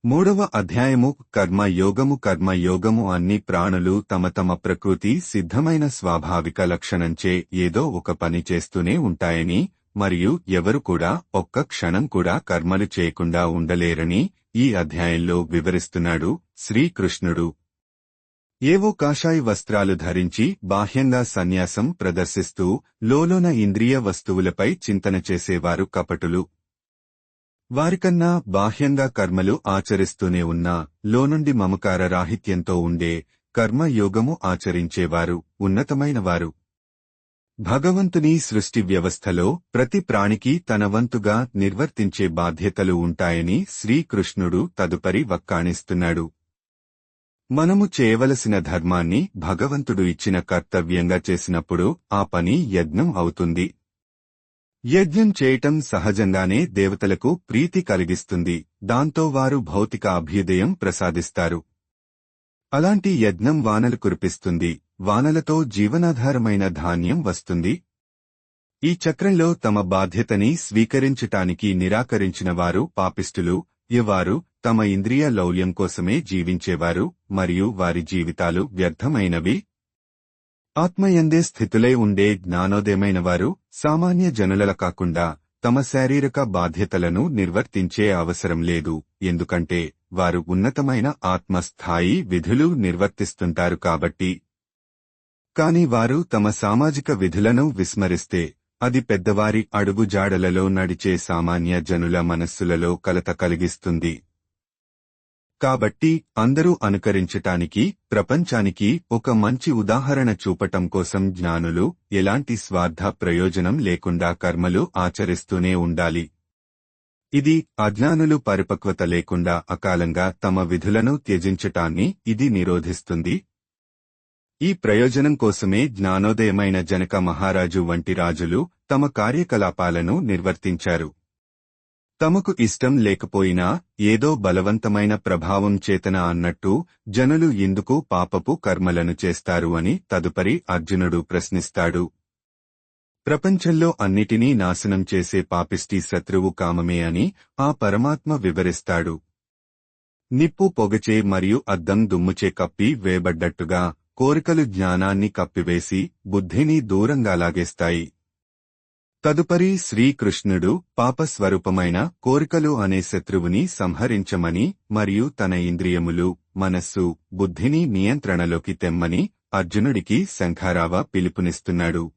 మూడవ అధ్యాయము కర్మయోగము అన్ని ప్రాణులు తమ తమ ప్రకృతి సిద్ధమైన స్వాభావిక లక్షణంచే ఏదో ఒక పని చేస్తూనే ఉంటాయని మరియు ఎవరు కూడా ఒక్క క్షణం కూడా కర్మలు చేయకుండా ఉండలేరని ఈ అధ్యాయంలో వివరిస్తున్నాడు శ్రీకృష్ణుడు. ఏవో కాషాయ వస్త్రాలు ధరించి బాహ్యంగా సన్యాసం ప్రదర్శిస్తూ లోలోన ఇంద్రియ వస్తువులపై చింతన చేసేవారు కపటులు. వారికన్నా బాహ్యంగా కర్మలు ఆచరిస్తూనే ఉన్నా లోనుండి మమకార రాహిత్యంతో ఉండే కర్మయోగము ఆచరించేవారు ఉన్నతమైనవారు. భగవంతుని సృష్టి వ్యవస్థలో ప్రతి ప్రాణికి తన వంతుగా నిర్వర్తించే బాధ్యతలు ఉంటాయని శ్రీకృష్ణుడు తదుపరి వక్కాణిస్తున్నాడు. మనము చేయవలసిన ధర్మాన్ని భగవంతుడు ఇచ్చిన కర్తవ్యంగా చేసినప్పుడు ఆ పని యజ్ఞం అవుతుంది. యజ్ఞం చేయటం సహజంగానే దేవతలకు ప్రీతి కలిగిస్తుంది. దాంతో వారు భౌతిక అభ్యుదయం ప్రసాదిస్తారు. అలాంటి యజ్ఞం వానలు కురిపిస్తుంది. వానలతో జీవనాధారమైన ధాన్యం వస్తుంది. ఈ చక్రంలో తమ బాధ్యతని స్వీకరించటానికి నిరాకరించిన వారు పాపిష్టులు. వారు తమ ఇంద్రియ లౌల్యం కోసమే జీవించేవారు మరియు వారి జీవితాలు వ్యర్థమైనవి. ఆత్మయందే స్థితులై ఉండే జ్ఞానోదయమైనవారు సామాన్య జనులలా కాకుండా తమ శారీరక బాధ్యతలను నిర్వర్తించే అవసరం లేదు. ఎందుకంటే వారు ఉన్నతమైన ఆత్మస్థాయి విధులు నిర్వర్తిస్తుంటారు కాబట్టి. కాని వారు తమ సామాజిక విధులను విస్మరిస్తే అది పెద్దవారి అడుగుజాడలలో నడిచే సామాన్య జనుల మనస్సులలో కలత కలిగిస్తుంది. కాబట్టి అందరూ అనుకరించటానికి ప్రపంచానికి ఒక మంచి ఉదాహరణ చూపటం కోసం జ్ఞానులు ఎలాంటి స్వార్థ ప్రయోజనం లేకుండా కర్మలు ఆచరిస్తూనే ఉండాలి. ఇది అజ్ఞానులు పరిపక్వత లేకుండా అకాలంగా తమ విధులను త్యజించటాన్ని ఇది నిరోధిస్తుంది. ఈ ప్రయోజనం కోసమే జ్ఞానోదయమైన జనక మహారాజు వంటి రాజులు తమ కార్యకలాపాలను నిర్వర్తించారు. తమకు ఇష్టం లేకపోయినా ఏదో బలవంతమైన ప్రభావం చేతన అన్నట్టు జనులు ఎందుకు పాపపు కర్మలను చేస్తారు అని తదుపరి అర్జునుడు ప్రశ్నిస్తాడు. ప్రపంచంలో అన్నిటినీ నాశనం చేసే పాపిష్టి శత్రువు కామమే అని ఆ పరమాత్మ వివరిస్తాడు. నిప్పు పొగచే మరియు అద్దం దుమ్ముచే కప్పి వేయబడ్డట్టుగా కోరికలు జ్ఞానాన్ని కప్పివేసి బుద్ధిని దూరంగా లాగేస్తాయి. తదుపరి శ్రీకృష్ణుడు పాపస్వరూపమైన కోరికలు అనే శత్రువుని సంహరించమని మరియు తన ఇంద్రియములు, మనస్సు, బుద్ధిని నియంత్రణలోకి తెమ్మని అర్జునుడికి శంఖారావ పిలుపునిస్తున్నాడు.